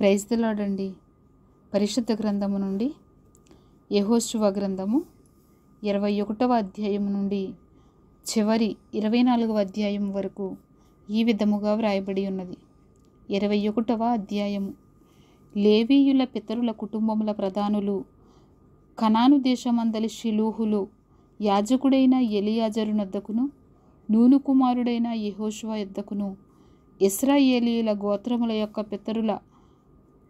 Praise the lord అండి. పరిశుద్ధ గ్రంథము నుండి యెహోషువ గ్రంథము 21వ అధ్యాయం నుండి చివరి 24వ అధ్యాయం వరకు ఈ విధముగా వ్రాయబడి ఉన్నది. 21వ అధ్యాయము. లేవీయుల పితరుల కుటుంబముల ప్రధానులు, కనాను దేశమందలి షిలూహులు, యాజకుడైన ఎలియాజరు నొద్దకును, నూను కుమారుడైన యెహోషువ యొద్దకును, ఇశ్రాయేలీయుల గోత్రముల యొక్క పితరుల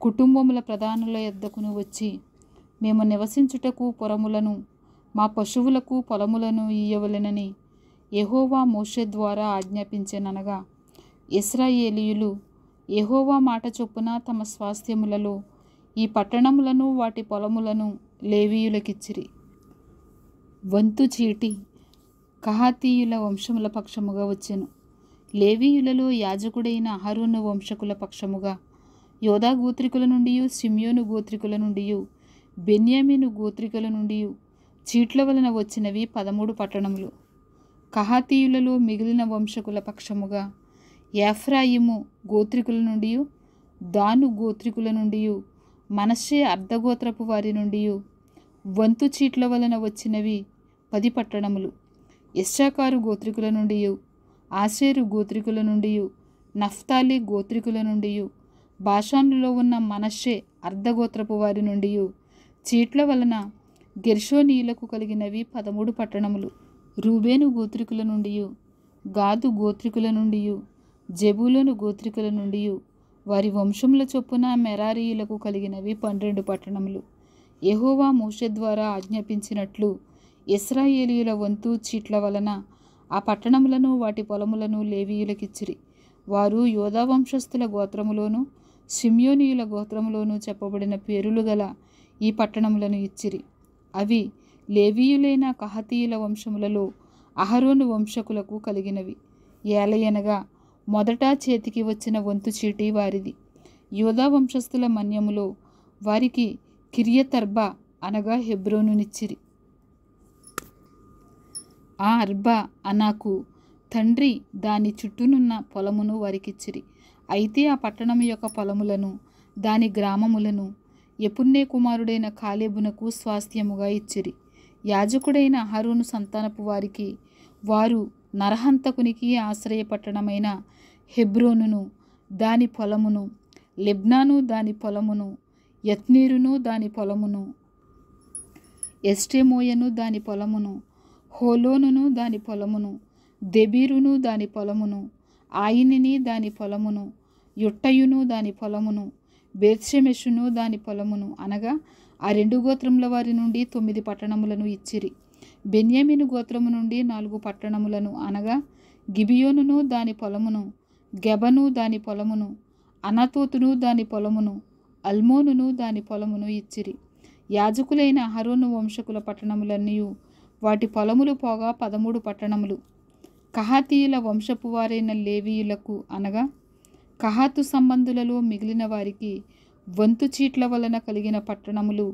కుటుంబముల ప్రధానుల యొద్దకును వచ్చి, మేము నివసించుటకు పురములను, మా పశువులకు పొలములను ఇయ్యవలెనని యెహోవా మోషే ద్వారా ఆజ్ఞాపించెననగా, ఇశ్రాయేలీయులు యెహోవా మాట చొప్పున తమ స్వాస్థ్యములలో ఈ పట్టణములను వాటి పొలములను లేవీయులకిచ్చిరి. వంతు చీటి కహాతీయుల వంశముల పక్షముగా వచ్చెను. లేవీయులలో యాజకుడైన అహరోను వంశకుల పక్షముగా యోదా గోత్రికుల నుండి, సిమ్యోను గోత్రికుల నుండి, బెన్యామీను గోత్రికుల నుండి చీట్ల వలన వచ్చినవి 13 పట్టణములు. కహాతీయులలో మిగిలిన వంశకుల పక్షముగా ఎఫ్రాయిము గోత్రికుల నుండి, దాను గోత్రికుల నుండి, మనష్షే అర్ధగోత్రపు వారి నుండి వంతు చీట్ల వలన వచ్చినవి 10 పట్టణములు. ఇశ్శాఖారు గోత్రికుల నుండి, ఆషేరు గోత్రికుల నుండి, నఫ్తాలి గోత్రికుల నుండి, బాషానులో ఉన్న మనష్షే అర్ధగోత్రపు వారి నుండి చీట్ల వలన గెర్షోనీయులకు కలిగినవి 13 పట్టణములు. రూబేను గోత్రికుల నుండి, గాదు గోత్రికుల నుండి, జెబూలూను గోత్రికుల నుండి వారి వంశముల చొప్పున మెరారీయులకు కలిగినవి 12 పట్టణములు. యెహోవా మోషే ద్వారా ఆజ్ఞాపించినట్లు ఇశ్రాయేలీయుల వంతు చీట్ల వలన ఆ పట్టణములను వాటి పొలములను లేవీయులకిచ్చిరి. వారు యోదా వంశస్థుల గోత్రములోను, సిమ్యోనీయుల గోత్రములోను చెప్పబడిన పేరులు గల ఈ పట్టణములను ఇచ్చిరి. అవి లేవీయులైన కహాతీయుల వంశములలో అహరోను వంశకులకు కలిగినవి. ఏలయనగా మొదట చేతికి వచ్చిన వంతు చీటి వారిది. యోదా వంశస్థుల మన్యములో వారికి కిర్యతర్బా అనగా హెబ్రోనునిచ్చిరి. ఆ అర్బా అనాకు తండ్రి దాని చుట్టూనున్న పొలమును వారికిచ్చిరి. అయితే ఆ పట్టణం యొక్క పొలములను, దాని గ్రామములను యెఫున్నె కుమారుడైన కాలేబునకు స్వాస్థ్యముగా ఇచ్చిరి. యాజకుడైన అహరోను సంతానపు వారికి వారు నరహంతకునికి ఆశ్రయ పట్టణమైన హెబ్రోనును దాని పొలమును, లిబ్నాను దాని పొలమును, యత్నీరును దాని పొలమును, ఎష్టెమోయను దాని పొలమును, హోలోనును దాని పొలమును, దెబీరును దాని పొలమును, ఆయినిని దాని పొలమును, యుట్టయును దాని పొలమును, బేత్షెమెషును దాని పొలమును అనగా ఆ 2 గోత్రముల వారి నుండి 9 పట్టణములను ఇచ్చిరి. బెన్యామీను గోత్రము నుండి 4 పట్టణములను అనగా గిబియోనును దాని పొలమును, గెబను దాని పొలమును, అనతోతును దాని పొలమును, అల్మోనును దాని పొలమును ఇచ్చిరి. యాజకులైన అహరోను వంశకుల పట్టణములన్నీ వాటి పొలములు పోగా 13 పట్టణములు. కహాతీయుల వంశపు వారైన లేవీయులకు అనగా కహాతు సంబంధులలో మిగిలిన వారికి వంతు చీట్ల వలన కలిగిన పట్టణములు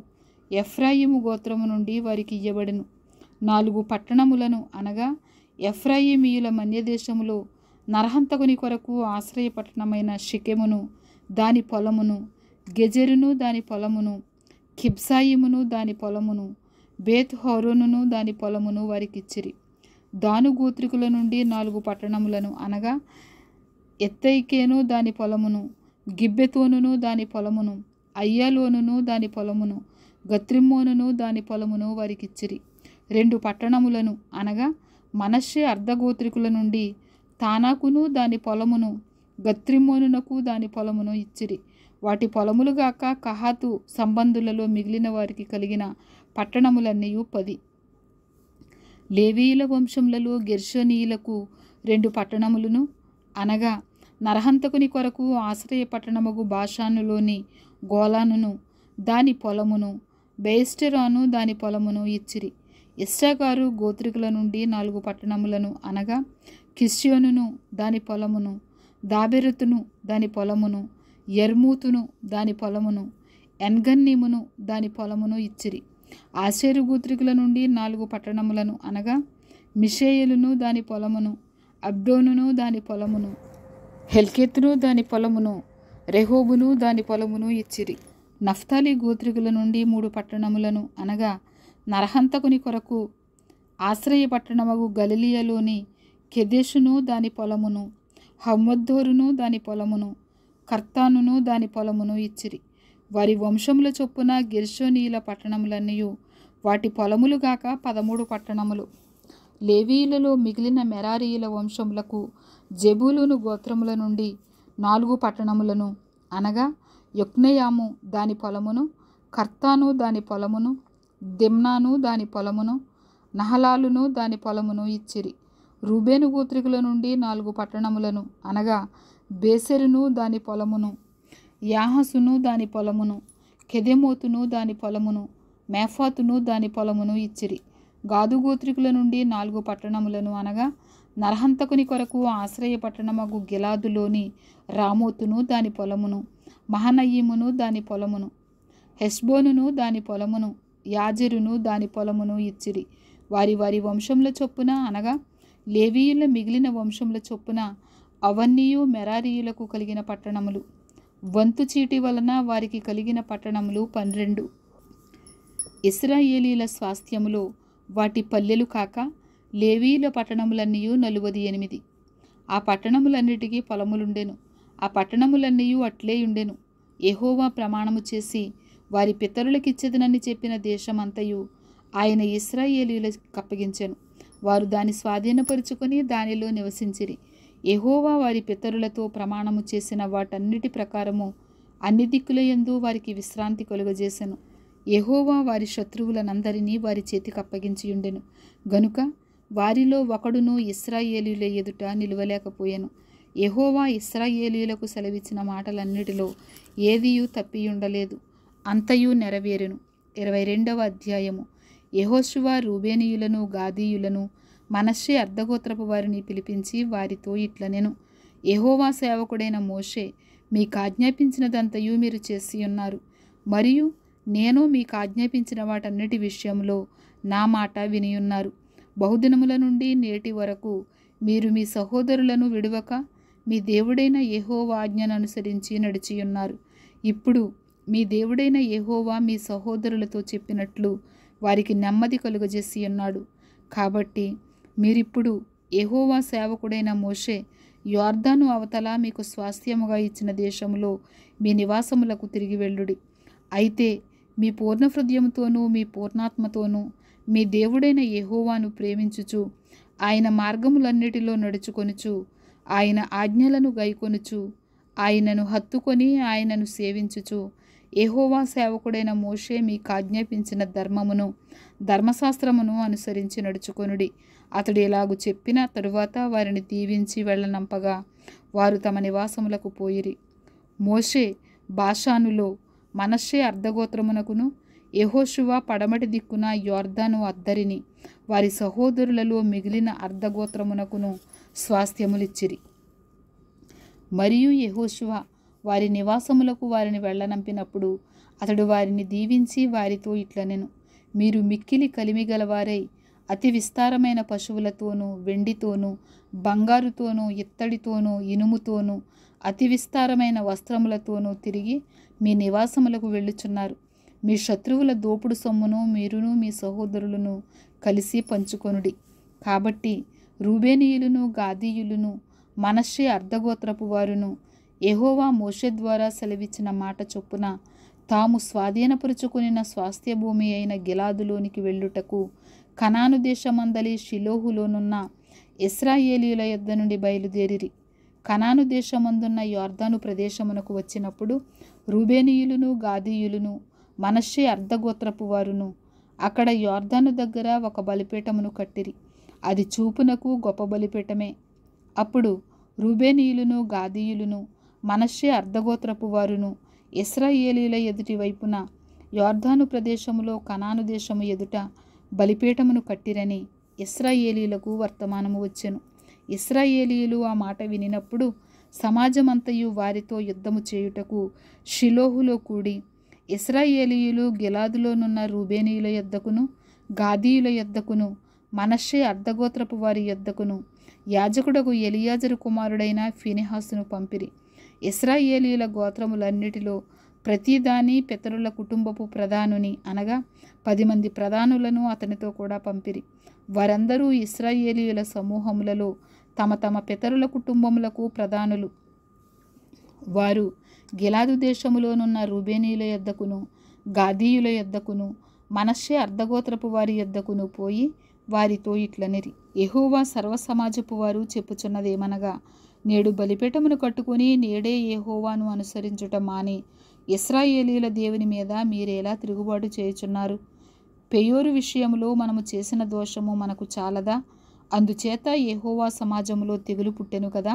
ఎఫ్రాయిము గోత్రము నుండి వారికి ఇయ్యబడెను. 4 పట్టణములను అనగా ఎఫ్రాయిమీయుల మన్యదేశములో నరహంతకుని కొరకు ఆశ్రయ పట్టణమైన షెకెమును దాని పొలమును, గెజెరును దాని పొలమును, కిబ్సాయిమును దాని పొలమును, బేత్ హోరోనును దాని పొలమును వారికిచ్చిరి. దాను గోత్రికుల నుండి 4 పట్టణములను అనగా ఎత్తయికేను దాని పొలమును, గిబ్బెతోనును దాని పొలమును, అయ్యాలోనును దాని పొలమును, గత్రిమ్మోనును దాని పొలమును వారికిచ్చిరి. 2 పట్టణములను అనగా మనష్షే అర్ధగోత్రికుల నుండి తానాకును దాని పొలమును, గత్రిమ్మోనునకు దాని పొలమును ఇచ్చిరి. వాటి పొలములుగాక కహాతు సంబంధులలో మిగిలిన వారికి కలిగిన పట్టణములన్నీ 10. లేవీయుల వంశములలో గెర్షోనీయులకు 2 పట్టణములను అనగా నరహంతకుని కొరకు ఆశ్రయ పట్టణముగు బాషానులోని గోలానును దాని పొలమును, బెయెష్టెరాను దాని పొలమును ఇచ్చిరి. ఇశ్శాఖారు గోత్రికుల నుండి 4 పట్టణములను అనగా కిష్యోనును దాని పొలమును, దాబెరతును దాని పొలమును, యర్మూతును దాని పొలమును, ఎన్గన్నీమును దాని పొలమును ఇచ్చిరి. ఆషేరు గోత్రికుల నుండి 4 పట్టణములను అనగా మిషేయలును దాని పొలమును, అబ్డోనును దాని పొలమును, హెల్కెతును దాని పొలమును, రెహోబును దాని పొలమును ఇచ్చిరి. నఫ్తాలి గోత్రికుల నుండి 3 పట్టణములను అనగా నరహంతకుని కొరకు ఆశ్రయ పట్టణమగు గలిలియలోని కెదెషును దాని పొలమును, హమ్మోద్దోరును దాని పొలమును, కర్తానును దాని పొలమును ఇచ్చిరి. వారి వంశముల చొప్పున గెర్షోనీయుల పట్టణములన్నయు వాటి పొలములుగాక 13 పట్టణములు. లేవీయులలో మిగిలిన మెరారీయుల వంశములకు జెబూలూను గోత్రముల నుండి 4 పట్టణములను అనగా యొక్నెయాము దాని పొలమును, కర్తాను దాని పొలమును, దిమ్నాను దాని పొలమును, నహలాలును దాని పొలమును ఇచ్చిరి. రూబేను గోత్రికుల నుండి 4 పట్టణములను అనగా బేసెరును దాని పొలమును, యాహసును దాని పొలమును, కెదెమోతును దాని పొలమును, మేఫాతును దాని పొలమును ఇచ్చిరి. గాదు గోత్రికుల నుండి 4 పట్టణములను అనగా నరహంతకుని కొరకు ఆశ్రయ పట్టణమగు గిలాదులోని రామోతును దాని పొలమును, మహనయీమును దాని పొలమును, హెష్బోనును దాని పొలమును, యాజెరును దాని పొలమును ఇచ్చిరి. వారి వారి వంశముల చొప్పున అనగా లేవీయుల మిగిలిన వంశముల చొప్పున అవన్నీయు మెరారీయులకు కలిగిన పట్టణములు. వంతు చీటి వలన వారికి కలిగిన పట్టణములు 12. ఇశ్రాయేలీల స్వాస్థ్యములో వాటి పల్లెలు కాక లేవీయుల పట్టణములన్నీ 48. ఆ పట్టణములన్నిటికీ పొలములుండెను. ఆ పట్టణములన్నీయు అట్లే ఉండెను. యెహోవా ప్రమాణము చేసి వారి పితరులకిచ్చెదనని చెప్పిన దేశమంతయు ఆయన ఇశ్రాయేలీయులకు అప్పగించెను. వారు దాని స్వాధీనపరుచుకొని దానిలో నివసించిరి. యెహోవా వారి పితరులతో ప్రమాణము చేసిన వాటన్నిటి ప్రకారము అన్ని దిక్కులయందు వారికి విశ్రాంతి కలుగజేసెను. యెహోవా వారి శత్రువులనందరినీ వారి చేతికి అప్పగించియుండెను గనుక వారిలో ఒకడును ఇశ్రాయేలీయుల ఎదుట నిలువలేకపోయెను. యెహోవా ఇశ్రాయేలీయులకు సెలవిచ్చిన మాటలన్నిటిలో ఏదియూ తప్పియుండలేదు, అంతయు నెరవేరెను. 22వ అధ్యాయము. యెహోషువ రూబేనీయులను, గాదీయులను, మనష్షే అర్ధగోత్రపు వారిని పిలిపించి వారితో ఇట్లనెను: యెహోవా సేవకుడైన మోషే మీకాజ్ఞాపించినదంతయు మీరు చేసియున్నారు. మరియు నేను మీకాజ్ఞాపించిన వాటన్నిటి విషయంలో నా మాట వినియున్నారు. బహుదినముల నుండి నేటి వరకు మీరు మీ సహోదరులను విడువక మీ దేవుడైన యెహోవా ఆజ్ఞను అనుసరించి నడిచియున్నారు. ఇప్పుడు మీ దేవుడైన యెహోవా మీ సహోదరులతో చెప్పినట్లు వారికి నెమ్మది కలుగజేసి ఉన్నాడు. కాబట్టి మీరిప్పుడు యెహోవా సేవకుడైన మోషే యొర్దాను అవతల మీకు స్వాస్థ్యముగా ఇచ్చిన దేశంలో మీ నివాసములకు తిరిగి వెళ్ళుడి. అయితే మీ పూర్ణ హృదయముతోనూ మీ పూర్ణాత్మతోనూ మీ దేవుడైన యెహోవాను ప్రేమించుచు ఆయన మార్గములన్నిటిలో నడుచుకొనుచు ఆయన ఆజ్ఞలను గైకొనుచు ఆయనను హత్తుకొని ఆయనను సేవించుచు యెహోవా సేవకుడైన మోషే మీకు ఆజ్ఞాపించిన ధర్మమును ధర్మశాస్త్రమును అనుసరించి నడుచుకొనుడి. అతడు ఇలాగు చెప్పిన తరువాత వారిని దీవించి వెళ్ళనంపగా వారు తమ నివాసములకు పోయిరి. మోషే బాషానులో మనష్షే అర్ధగోత్రమునకును యెహోషువ పడమటి దిక్కున యొర్దాను అద్దరిని వారి సహోదరులలో మిగిలిన అర్ధగోత్రమునకును స్వాస్థ్యములిచ్చిరి. మరియు యెహోషువ వారి నివాసములకు వారిని వెళ్ళనంపినప్పుడు అతడు వారిని దీవించి వారితో ఇట్లనెను: మీరు మిక్కిలి కలిమిగలవారై అతి విస్తారమైన పశువులతోనూ వెండితోనూ బంగారుతోనూ ఇత్తడితోనూ ఇనుముతోనూ అతి విస్తారమైన వస్త్రములతోనూ తిరిగి మీ నివాసములకు వెళ్ళుచున్నారు. మీ శత్రువుల దోపుడు సొమ్మును మీరును మీ సహోదరులను కలిసి పంచుకొనుడి. కాబట్టి రూబేనీయులను, గాదీయులను, మనష్షే అర్ధగోత్రపు వారును యెహోవా మోషే ద్వారా సెలవిచ్చిన మాట చొప్పున తాము స్వాధీనపరుచుకొనిన స్వాస్థ్య భూమి అయిన గిలాదులోనికి వెళ్ళుటకు కనాను దేశమందలి షిలోహులోనున్న ఇశ్రాయేలీయుల యొద్ద నుండి బయలుదేరిరి. కనాను దేశమందున్న యొర్దాను ప్రదేశమునకు వచ్చినప్పుడు రూబేనీయులను, గాదీయులను, మనష్షే అర్ధగోత్రపు వారును అక్కడ యొర్దాను దగ్గర ఒక బలిపీఠమును కట్టిరి. అది చూపునకు గొప్ప బలిపీఠమే. అప్పుడు రూబేనీయులను, గాదీయులను, మనష్షే అర్ధగోత్రపు వారును ఇశ్రాయేలీయుల ఎదుటి వైపున యొర్దాను ప్రదేశములో కనాను దేశము ఎదుట బలిపీఠమును కట్టిరని ఇశ్రాయేలీయులకు వర్తమానము వచ్చెను. ఇశ్రాయేలీయులు ఆ మాట వినినప్పుడు సమాజమంతయు వారితో యుద్ధము చేయుటకు షిలోహులో కూడి ఇశ్రాయేలీయులు గిలాదులోనున్న రూబేనీయుల యొద్దకును, గాదీయుల యొద్దకును, మనష్షే అర్ధగోత్రపు వారి యొద్దకును యాజకుడకు ఎలియాజరు కుమారుడైన ఫీనెహాసును పంపిరి. ఇశ్రాయేలీయుల గోత్రములన్నిటిలో ప్రతిదాని పితరుల కుటుంబపు ప్రధానుని అనగా 10 మంది ప్రధానులను అతనితో కూడా పంపిరి. వారందరూ ఇశ్రాయేలీయుల సమూహములలో తమ తమ పితరుల కుటుంబములకు ప్రధానులు. వారు గిలాదు దేశములోనున్న రూబేనీయుల యొద్దకును గాదీయుల యొద్దకును మనష్షే అర్ధగోత్రపు వారి యొద్దకును పోయి వారితో ఇట్లనిరి, యెహోవా సర్వసమాజపు వారు చెప్పుచున్నదేమనగా, నేడు బలిపీఠమును కట్టుకుని నేడే యెహోవాను అనుసరించుట మాని ఇశ్రాయేలీయుల దేవుని మీద మీరేలా తిరుగుబాటు చేయుచున్నారు? పెయోరు విషయములో మనము చేసిన దోషము మనకు చాలదా? అందుచేత యెహోవా సమాజములో తెగులు పుట్టెను కదా.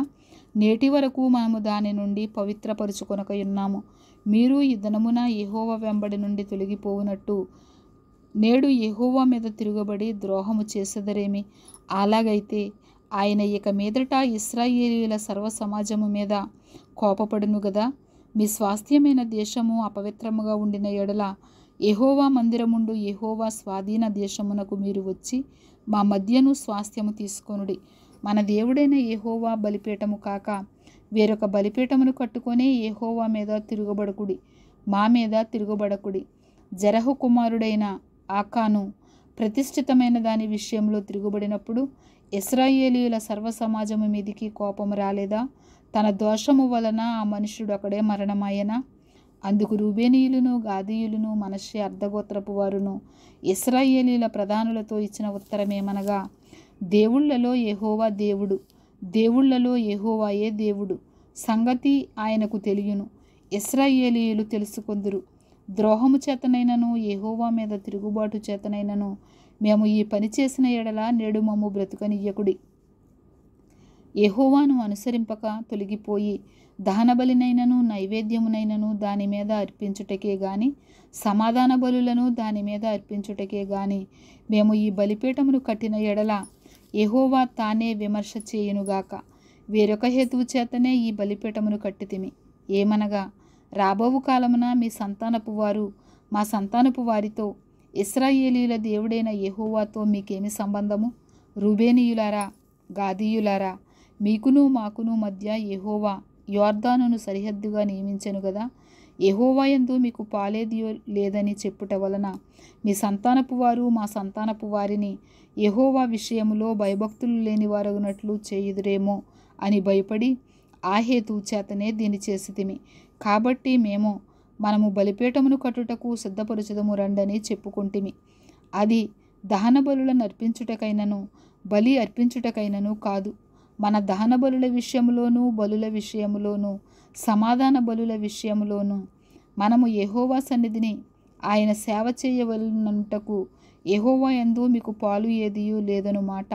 నేటి వరకు మనము దాని నుండి పవిత్రపరుచుకొనకయున్నాము. మీరు ఈ దినమున యెహోవా వెంబడి నుండి తొలగిపోవునట్టు నేడు యెహోవా మీద తిరుగబడి ద్రోహము చేసెదరేమి? అలాగైతే ఆయన ఇక మీదట ఇశ్రాయేలీయుల సర్వ సమాజము మీద కోపపడును గదా. మీ స్వాస్థ్యమైన దేశము అపవిత్రముగా ఉండిన ఎడల యెహోవా మందిరముండు యెహోవా స్వాధీన దేశమునకు మీరు వచ్చి మా మధ్యను స్వాస్థ్యము తీసుకొనుడి. మన దేవుడైన యెహోవా బలిపీఠము కాక వేరొక బలిపీఠమును కట్టుకొని యెహోవా మీద తిరుగుబడకుడి, మా మీద తిరుగుబడకుడి. జెరహు కుమారుడైన ఆకాను ప్రతిష్ఠితమైన దాని విషయంలో తిరుగుబడినప్పుడు ఇశ్రాయేలీయుల సర్వ సమాజము మీదికి కోపము రాలేదా? తన దోషము వలన ఆ మనుష్యుడు అక్కడే మరణమాయనా? అందుకు రూబేనీయులను గాదీయులను మనష్షే అర్ధగోత్రపు వారును ఇశ్రాయేలీయుల ప్రధానులతో ఇచ్చిన ఉత్తరమేమనగా, దేవుళ్లలో యెహోవా దేవుడు, దేవుళ్లలో యెహోవాయే దేవుడు. సంగతి ఆయనకు తెలియను, ఇశ్రాయేలీయులు తెలుసుకొందురు. ద్రోహము చేతనైనను యెహోవా మీద తిరుగుబాటు చేతనైనను మేము ఈ పని చేసిన ఎడల నేడు మమ్ము బ్రతుకనియ్యకుడి. యెహోవాను అనుసరింపక తొలగిపోయి దహనబలినైనను నైవేద్యమునైనను దాని మీద అర్పించుటకే గాని సమాధాన బలులను దాని మీద అర్పించుటకే గాని మేము ఈ బలిపీఠమును కట్టిన ఎడల యెహోవా తానే విమర్శ చేయునుగాక. వేరొక హేతువు చేతనే ఈ బలిపీఠమును కట్టితిమి. ఏమనగా, రాబోవు కాలమున మీ సంతానపు వారు మా సంతానపు వారితో, ఇశ్రాయేలీయుల దేవుడైన యెహోవాతో మీకేమి సంబంధము? రూబేనీయులారా, గాదీయులారా, మీకును మాకును మధ్య యెహోవా యొర్దానును సరిహద్దుగా నియమించెను గదా. యెహోవా యందు మీకు పాలేదియో లేదని చెప్పుట వలన మీ సంతానపు వారు మా సంతానపు వారిని యెహోవా విషయములో భయభక్తులు లేని వారగునట్లు చేయుదురేమో అని భయపడి ఆ హేతువు చేతనే దీన్ని చేసితిమి. కాబట్టి మనము బలిపీఠమును కట్టుటకు సిద్ధపరచుదము రండని చెప్పుకొంటిమి. అది దహన బలులను అర్పించుటకైనను బలి అర్పించుటకైనను కాదు. మన దహన బలుల విషయములోను బలుల విషయములోను సమాధాన బలుల విషయములోను మనము యెహోవా సన్నిధిని ఆయన సేవ చేయవలనంటకు యెహోవా యందు మీకు పాలు ఏదియూ లేదను మాట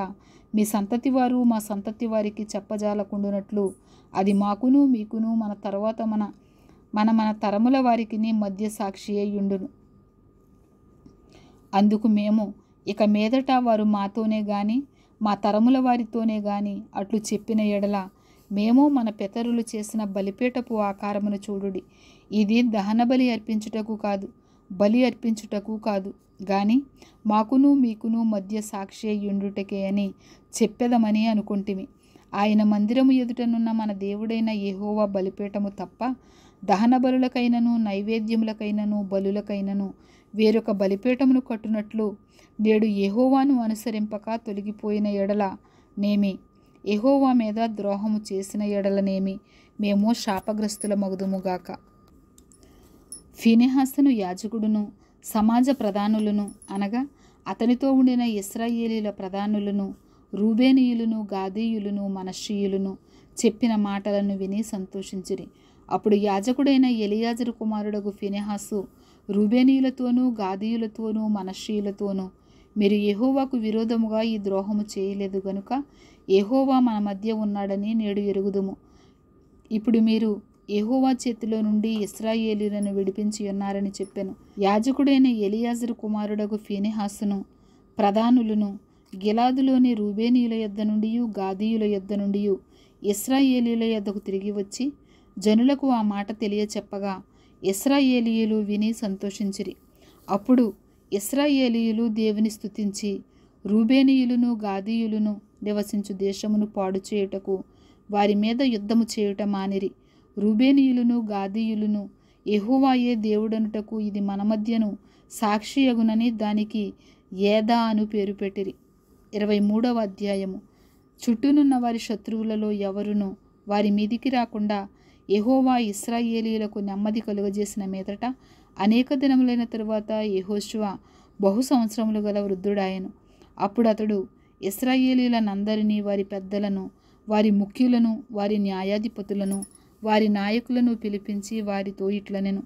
మీ సంతతి వారు మా సంతతి వారికి చెప్పజాలకుండునట్లు అది మాకును మీకును మన తర్వాత మన తరముల వారికి మధ్య సాక్షి అయ్యుండును. అందుకు మేము ఇక మీదట వారు మాతోనే గాని మా తరముల వారితోనే గాని అట్లు చెప్పిన ఎడల మేము మన పితరులు చేసిన బలిపీఠపు ఆకారమును చూడుడి. ఇది దహన బలి అర్పించుటకు కాదు, బలి అర్పించుటకు కాదు గాని మాకును మీకును మధ్య సాక్షి అయ్యుండుటకే అని చెప్పెదమని అనుకుంటిమి. ఆయన మందిరము ఎదుటనున్న మన దేవుడైన యెహోవా బలిపీఠము తప్ప దహన బలులకైనను నైవేద్యములకైనను బలులకైనను వేరొక బలిపీఠమును కట్టునట్లు నేడు యెహోవాను అనుసరింపక తొలగిపోయిన ఎడల నేమి, యెహోవా మీద ద్రోహము చేసిన ఎడలనేమి మేము శాపగ్రస్తులమగుదుముగాక. ఫీనెహాసును యాజకుడును సమాజ ప్రధానులను అనగా అతనితో ఉండిన ఇశ్రాయేలీయుల ప్రధానులను రూబేనీయులను గాదీయులను మనష్షీయులను చెప్పిన మాటలను విని సంతోషించిరి. అప్పుడు యాజకుడైన ఎలియాజరు కుమారుడగు ఫీనెహాసు రూబేనీయులతోనూ గాదీయులతోనూ మనష్షీయులతోనూ, మీరు యెహోవాకు విరోధముగా ఈ ద్రోహము చేయలేదు గనుక యెహోవా మన మధ్య ఉన్నాడని నేడు ఎరుగుదుము. ఇప్పుడు మీరు యెహోవా చేతిలో నుండి ఇశ్రాయేలీయులను విడిపించి ఉన్నారని చెప్పెను. యాజకుడైన ఎలియాజరు కుమారుడగు ఫీనెహాసును ప్రధానులను గిలాదులోని రూబేనీయుల యొద్ద నుండి గాదీయుల యొద్ద నుండి ఇశ్రాయేలీయుల యొద్దకు తిరిగి వచ్చి జనులకు ఆ మాట తెలియచెప్పగా ఇశ్రాయేలీయులు విని సంతోషించిరి. అప్పుడు ఇశ్రాయేలీయులు దేవుని స్తుతించి రూబేనీయులను గాదీయులను నివసించు దేశమును పాడు చేయుటకు వారి మీద యుద్ధము చేయుట మానిరి. రూబేనీయులను గాదీయులను యెహోవాయే దేవుడనుటకు ఇది మన మధ్యను సాక్షియగునని దానికి ఏదా అను పేరు పెట్టిరి. 23వ అధ్యాయము. చుట్టూనున్న వారి శత్రువులలో ఎవరునూ వారి మీదికి రాకుండా యెహోవా ఇశ్రాయేలీయులకు నెమ్మది కలుగజేసిన మీదట అనేక దినములైన తరువాత యెహోషువ బహు సంవత్సరములు గల వృద్ధుడాయెను. అప్పుడు అతడు ఇశ్రాయేలీయులనందరినీ, వారి పెద్దలను, వారి ముఖ్యులను, వారి న్యాయాధిపతులను, వారి నాయకులను పిలిపించి వారితో ఇట్లనెను: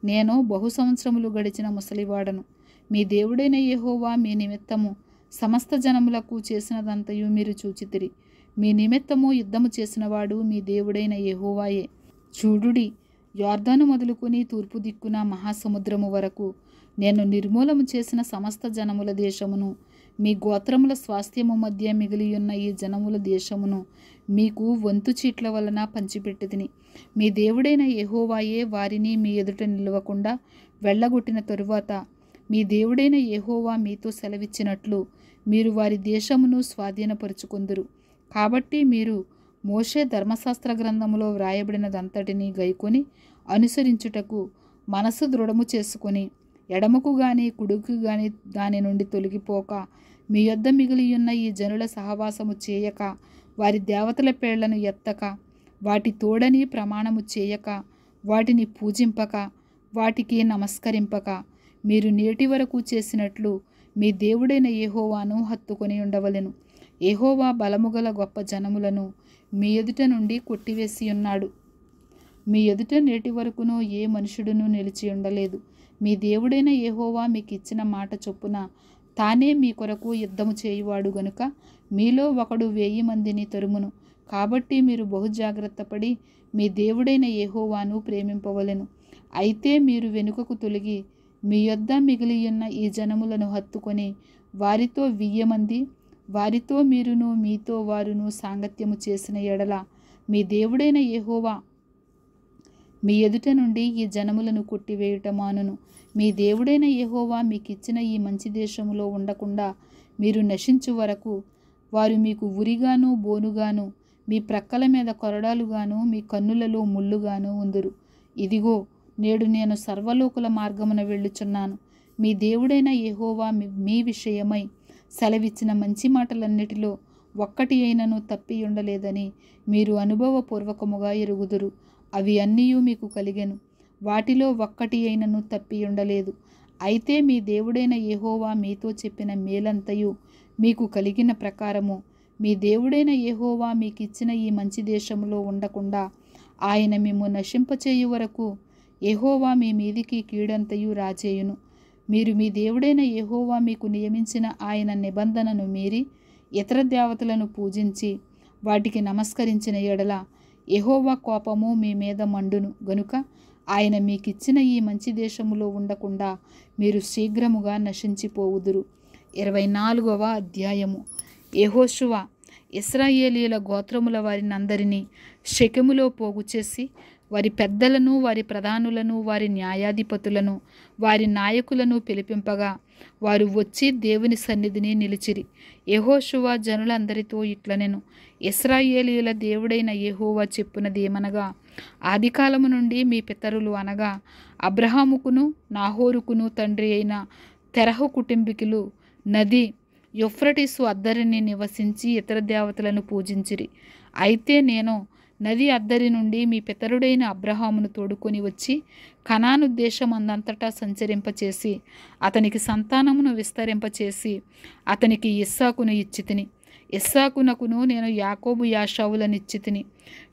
నేను బహు సంవత్సరములు గడిచిన ముసలివాడను. మీ దేవుడైన యెహోవా మీ నిమిత్తము సమస్త జనములకు చేసినదంతయు మీరు చూచితిరి. మీ నిమిత్తము యుద్ధము చేసినవాడు మీ దేవుడైన యెహోవాయే. చూడుడి, యొర్దాను మొదలుకొని తూర్పు దిక్కున మహాసముద్రము వరకు నేను నిర్మూలము చేసిన సమస్త జనముల దేశమును, మీ గోత్రముల స్వాస్థ్యము మధ్య మిగిలియున్న ఈ జనముల దేశమును మీకు వంతు చీట్ల వలన పంచిపెట్టితిని. మీ దేవుడైన యెహోవాయే వారిని మీ ఎదుట నిలవకుండా వెళ్ళగొట్టిన తరువాత మీ దేవుడైన యెహోవా మీతో సెలవిచ్చినట్లు మీరు వారి దేశమును స్వాధీనపరుచుకొందురు. కాబట్టి మీరు మోషే ధర్మశాస్త్ర గ్రంథములో వ్రాయబడినదంతటినీ గైకొని అనుసరించుటకు మనసు దృఢము చేసుకొని ఎడమకు గాని కుడికి గాని దాని నుండి తొలగిపోక మీ యొద్ద మిగిలియున్న ఈ జనుల సహవాసము చేయక, వారి దేవతల పేళ్లను ఎత్తక, వాటి తోడని ప్రమాణము చేయక, వాటిని పూజింపక, వాటికి నమస్కరింపక మీరు నేటి వరకు చేసినట్లు మీ దేవుడైన యెహోవాను హత్తుకొని ఉండవలెను. యెహోవా బలముగల గొప్ప జనములను మీ ఎదుట నుండి కొట్టివేసి ఉన్నాడు. మీ ఎదుట నేటి వరకును ఏ మనుషుడును నిలిచి ఉండలేదు. మీ దేవుడైన యెహోవా మీకు ఇచ్చిన మాట చొప్పున తానే మీ కొరకు యుద్ధము చేయువాడు గనుక మీలో ఒకడు 1000 మందిని తరుమును. కాబట్టి మీరు బహు జాగ్రత్తపడి మీ దేవుడైన యెహోవాను ప్రేమింపవలెను. అయితే మీరు వెనుకకు తొలగి మీ యొద్ద మిగిలియున్న ఈ జనములను హత్తుకొని వారితో 1000 మంది, వారితో మీరును మీతో వారును సాంగత్యము చేసిన ఎడల మీ దేవుడైన యెహోవా మీ ఎదుట నుండి ఈ జనములను కొట్టివేయుట మానును. మీ దేవుడైన యెహోవా మీకు ఇచ్చిన ఈ మంచి దేశములో ఉండకుండా మీరు నశించు వరకు వారు మీకు ఉరిగాను బోనుగాను, మీ ప్రక్కల మీద కొరడాలుగాను, మీ కన్నులలో ముళ్ళుగాను ఉందురు. ఇదిగో, నేడు నేను సర్వలోకుల మార్గమున వెళ్ళుచున్నాను. మీ దేవుడైన యెహోవా మీ విషయమై సెలవిచ్చిన మంచి మాటలన్నిటిలో ఒక్కటి అయినను తప్పి ఉండలేదని మీరు అనుభవపూర్వకముగా ఎరుగుదురు. అవి అన్నీయూ మీకు కలిగెను, వాటిలో ఒక్కటి అయినను తప్పి ఉండలేదు. అయితే మీ దేవుడైన యెహోవా మీతో చెప్పిన మేలంతయు మీకు కలిగిన ప్రకారము మీ దేవుడైన యెహోవా మీకు ఇచ్చిన ఈ మంచి దేశంలో ఉండకుండా ఆయన మిమ్ము నశింపచేయు వరకు యెహోవా మీ మీదికి కీడంతయు రాజేయును. మీరు మీ దేవుడైన యెహోవా మీకు నియమించిన ఆయన నిబంధనను మీరి ఇతర దేవతలను పూజించి వాటికి నమస్కరించిన ఎడల యెహోవా కోపము మీ మీద మండును గనుక ఆయన మీకిచ్చిన ఈ మంచి దేశములో ఉండకుండా మీరు శీఘ్రముగా నశించిపోవుదురు. 24వ అధ్యాయము. యెహోషువ ఇశ్రాయేలీయుల గోత్రముల వారినందరినీ షెకెములో పోగు చేసి వారి పెద్దలను, వారి ప్రధానులను, వారి న్యాయాధిపతులను, వారి నాయకులను పిలిపింపగా వారు వచ్చి దేవుని సన్నిధిని నిలిచిరి. యెహోషువ జనులందరితో ఇట్లనెను: ఇశ్రాయేలీయుల దేవుడైన యెహోవా చెప్పునదేమనగా, ఆదికాలము నుండి మీ పితరులు అనగా అబ్రహాముకును నాహోరుకును తండ్రి అయిన తెరహు కుటుంబీకులు నది యూఫ్రటీసు అద్దరిని నివసించి ఇతర దేవతలను పూజించిరి. అయితే నేను నది అద్దరి నుండి మీ పితరుడైన అబ్రహామును తోడుకొని వచ్చి కనాను దేశమందంతటా సంచరింపచేసి అతనికి సంతానమును విస్తరింపచేసి అతనికి ఇస్సాకును ఇచ్చితిని. ఇస్సాకునకును నేను యాకోబు యాషావులనిచ్చితిని.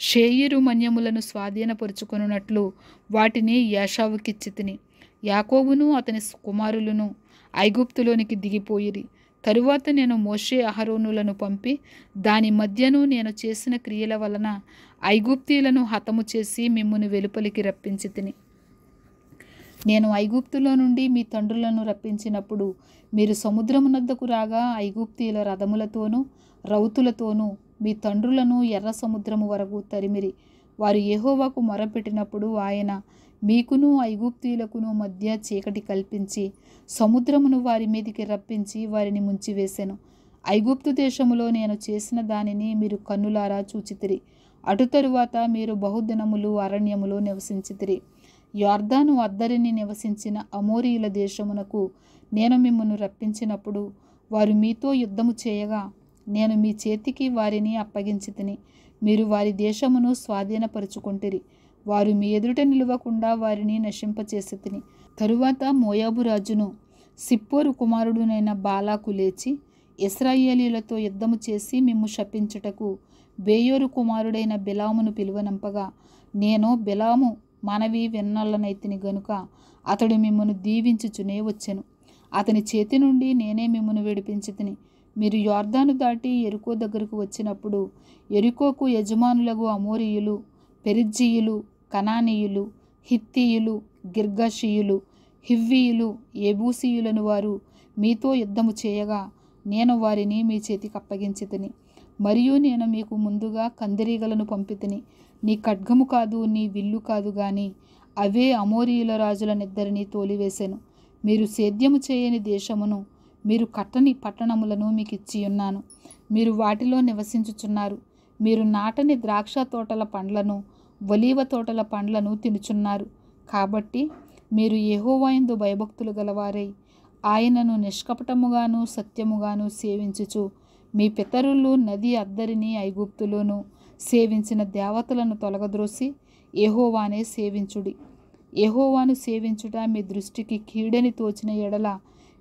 షేయిరు మన్యములను స్వాధీనపరుచుకొనున్నట్లు వాటిని యాషావుకిచ్చితిని. యాకోబును అతని కుమారులను ఐగుప్తులోనికి దిగిపోయిరి. తరువాత నేను మోషే అహరోనులను పంపి దాని మధ్యను నేను చేసిన క్రియల వలన ఐగుప్తీయులను హతము చేసి మిమ్మును వెలుపలికి రప్పించితిని. నేను ఐగుప్తులో నుండి మీ తండ్రులను రప్పించినప్పుడు మీరు సముద్రమునద్దకు రాగా ఐగుప్తీయుల రథములతోనూ రౌతులతోనూ మీ తండ్రులను ఎర్ర సముద్రము వరకు తరిమిరి. వారు యెహోవాకు మొరపెట్టినప్పుడు ఆయన మీకును ఐగుప్తీయులకును మధ్య చీకటి కల్పించి సముద్రమును వారి మీదికి రప్పించి వారిని ముంచివేసెను. ఐగుప్తు దేశములో నేను చేసిన దానిని మీరు కన్నులారా చూచితిరి. అటు తరువాత మీరు బహుదినములు అరణ్యములో నివసించితిరి. యొర్దాను అద్దరిని నివసించిన అమోరీయుల దేశమునకు నేను మిమ్మను రప్పించినప్పుడు వారు మీతో యుద్ధము చేయగా నేను మీ చేతికి వారిని అప్పగించితిని. మీరు వారి దేశమును స్వాధీనపరుచుకొంటిరి. వారు మీ ఎదుట నిలవకుండా వారిని నశింపచేసితిని. తరువాత మోయాబు రాజును సిప్పోరు కుమారుడునైన బాలాకు లేచి ఇశ్రాయేలీయులతో యుద్ధము చేసి మిమ్ము శపించుటకు బేయోరు కుమారుడైన బిలామును పిలువనంపగా, నేను బిలాము మనవి విన్నొల్లనైతిని గనుక అతడు మిమ్మను దీవించుచునే వచ్చెను. అతని చేతి నుండి నేనే మిమ్మను విడిపించితిని. మీరు యొర్దాను దాటి యెరికో దగ్గరకు వచ్చినప్పుడు యెరికోకు యజమానులగు అమోరీయులు, పెరిజ్జీయులు, కనానీయులు, హిత్తీయులు, గిర్గాషీయులు, హివ్వీయులు, యెబూసీయులను వారు మీతో యుద్ధము చేయగా నేను వారిని మీ చేతికి అప్పగించితిని. మరియు నేను మీకు ముందుగా కందిరీగలను పంపితిని. నీ ఖడ్గము కాదు, నీ విల్లు కాదు గాని అవే అమోరీయుల రాజులనిద్దరినీ తోలివేసెను. మీరు సేద్యము చేయని దేశమును, మీరు కట్టని పట్టణములను మీకు ఇచ్చియున్నాను. మీరు వాటిలో నివసించుచున్నారు. మీరు నాటని ద్రాక్ష తోటల పండ్లను, ఒలీవ తోటల పండ్లను తినుచున్నారు. కాబట్టి మీరు యెహోవా యందు భయభక్తులు గలవారై ఆయనను నిష్కపటముగాను సత్యముగాను సేవించుచు మీ పితరులు నది అద్దరిని ఐగుప్తులోను సేవించిన దేవతలను తొలగద్రోసి యెహోవానే సేవించుడి. యెహోవాను సేవించుట మీ దృష్టికి కీడని తోచిన ఎడల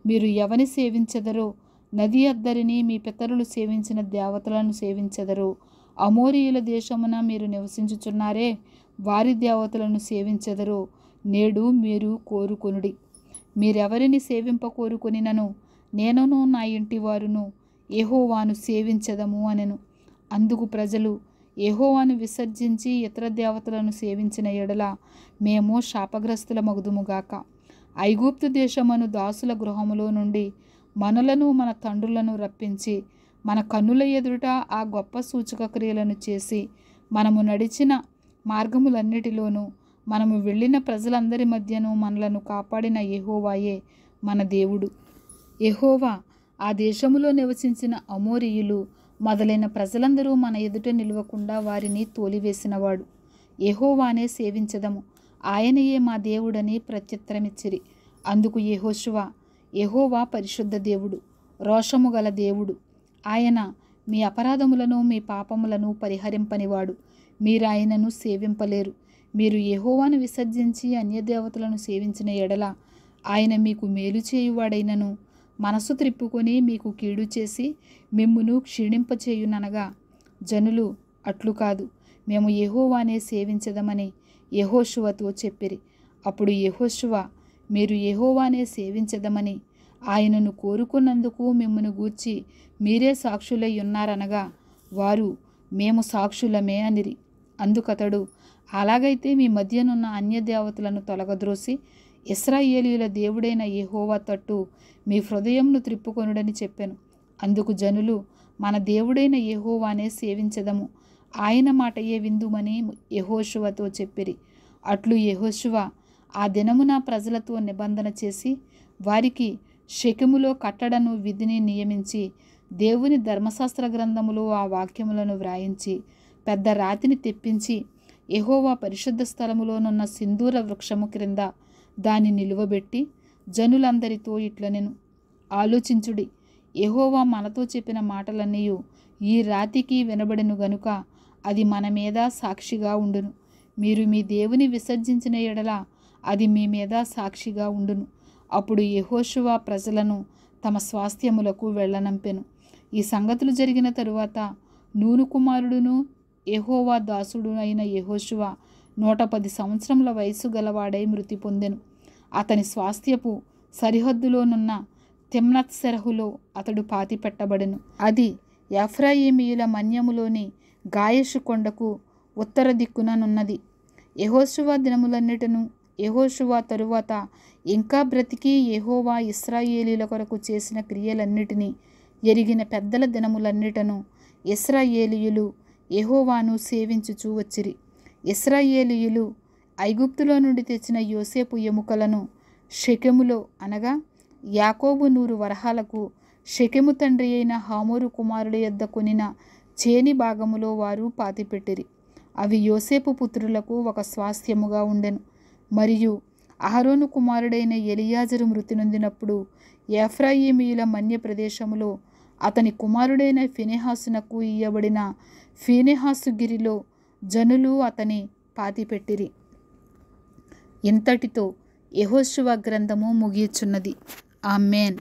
మీరు ఎవని సేవించెదరో, నది అద్దరిని మీ పితరులు సేవించిన దేవతలను సేవించెదరో, అమోరీయుల దేశమున మీరు నివసించుచున్నారే వారి దేవతలను సేవించెదరో నేడు మీరు కోరుకొనుడి. మీరెవరిని సేవింప కోరుకొనినను నేనును నా ఇంటి వారును యెహోవాను సేవించెదము అనెను. అందుకు ప్రజలు, యెహోవాను విసర్జించి ఇతర దేవతలను సేవించిన ఎడల మేము శాపగ్రస్తులమగుదుముగాక. ఐగుప్తు దేశమను దాసుల గృహములో నుండి మనలను మన తండ్రులను రప్పించి మన కన్నుల ఎదుట ఆ గొప్ప సూచక క్రియలను చేసి మనము నడిచిన మార్గములన్నిటిలోనూ మనము వెళ్ళిన ప్రజలందరి మధ్యను మనలను కాపాడిన యెహోవాయే మన దేవుడు. యెహోవా ఆ దేశములో నివసించిన అమోరీయులు మొదలైన ప్రజలందరూ మన ఎదుట నిలవకుండా వారిని తోలివేసినవాడు. యెహోవానే సేవించదము, ఆయనయే మా దేవుడని ప్రత్యుత్తరమిచ్చిరి. అందుకు యెహోషువ, యెహోవా పరిశుద్ధ దేవుడు, రోషము గల దేవుడు. ఆయన మీ అపరాధములను మీ పాపములను పరిహరింపనివాడు. మీరు ఆయనను సేవింపలేరు. మీరు యెహోవాను విసర్జించి అన్యదేవతలను సేవించిన ఎడల ఆయన మీకు మేలు చేయువాడైనను మనసు త్రిప్పుకొని మీకు కీడు చేసి మిమ్మును క్షీణింపచేయుననగా జనులు అట్లు కాదు, మేము యెహోవానే సేవించదమని యెహోషువతో చెప్పిరి. అప్పుడు యెహోషువ, మీరు యెహోవానే సేవించదమని ఆయనను కోరుకున్నందుకు మిమ్మును గూర్చి మీరే సాక్షులై ఉన్నారనగా వారు, మేము సాక్షులమే అనిరి. అందుకతడు, అలాగైతే మీ మధ్యనున్న అన్యదేవతలను తొలగద్రోసి ఇశ్రాయేలీయుల దేవుడైన యెహోవా తట్టు మీ హృదయంను త్రిప్పుకొనుడని చెప్పెను. అందుకు జనులు, మన దేవుడైన యెహోవానే సేవించదము, ఆయన మాటయే విందుమని యెహోషువతో చెప్పిరి. అట్లు యెహోషువ ఆ దినమున ప్రజలతో నిబంధన చేసి వారికి షెకెములో కట్టడను విధిని నియమించి దేవుని ధర్మశాస్త్ర గ్రంథములో ఆ వాక్యములను వ్రాయించి పెద్ద రాతిని తెప్పించి యెహోవా పరిశుద్ధ స్థలములోనున్న సింధూర వృక్షము క్రింద దాన్ని నిలువబెట్టి జనులందరితో ఇట్లనెను, ఆలోచించుడి, యెహోవా మనతో చెప్పిన మాటలన్నీ ఈ రాతికి వినబడెను గనుక అది మన మీద సాక్షిగా ఉండును. మీరు మీ దేవుని విసర్జించిన ఎడల అది మీ మీద సాక్షిగా ఉండును. అప్పుడు యెహోషువ ప్రజలను తమ స్వాస్థ్యములకు వెళ్ళనంపెను. ఈ సంగతులు జరిగిన తరువాత నూను కుమారుడును యెహోవా దాసుడు అయిన యెహోషువ 110 సంవత్సరముల వయసు గలవాడై మృతి పొందెను. అతని స్వాస్థ్యపు సరిహద్దులోనున్న తిమ్నత్ సెరహులో అతడు పాతిపెట్టబడెను. అది ఎఫ్రాయిమీయుల మన్యములోని గాయషు కొండకు ఉత్తర దిక్కుననున్నది. యెహోషువ దినములన్నిటను యెహోషువ తరువాత ఇంకా బ్రతికి యెహోవా ఇశ్రాయేలీయుల కొరకు చేసిన క్రియలన్నిటినీ ఎరిగిన పెద్దల దినములన్నిటను ఇశ్రాయేలీయులు యెహోవాను సేవించుచూ వచ్చిరి. ఇశ్రాయేలీయులు ఐగుప్తులో నుండి తెచ్చిన యోసేపు ఎముకలను షెకెములో అనగా యాకోబు నూరు వరహాలకు షెకెము తండ్రి అయిన హామోరు కుమారుల యొద్ద కొనిన చేని భాగములో వారు పాతిపెట్టిరి. అవి యోసేపు పుత్రులకు ఒక స్వాస్థ్యముగా ఉండెను. మరియు అహరోను కుమారుడైన ఎలియాజరు మృతి నొందినప్పుడు ఎఫ్రాయిమీయుల మన్య ప్రదేశములో అతని కుమారుడైన ఫీనెహాసునకు ఇయ్యబడిన ఫీనెహాసు గిరిలో జనులు అతని పాతిపెట్టిరి. ఇంతటితో యెహోషువ గ్రంథము ముగియుచున్నది. ఆమేన్.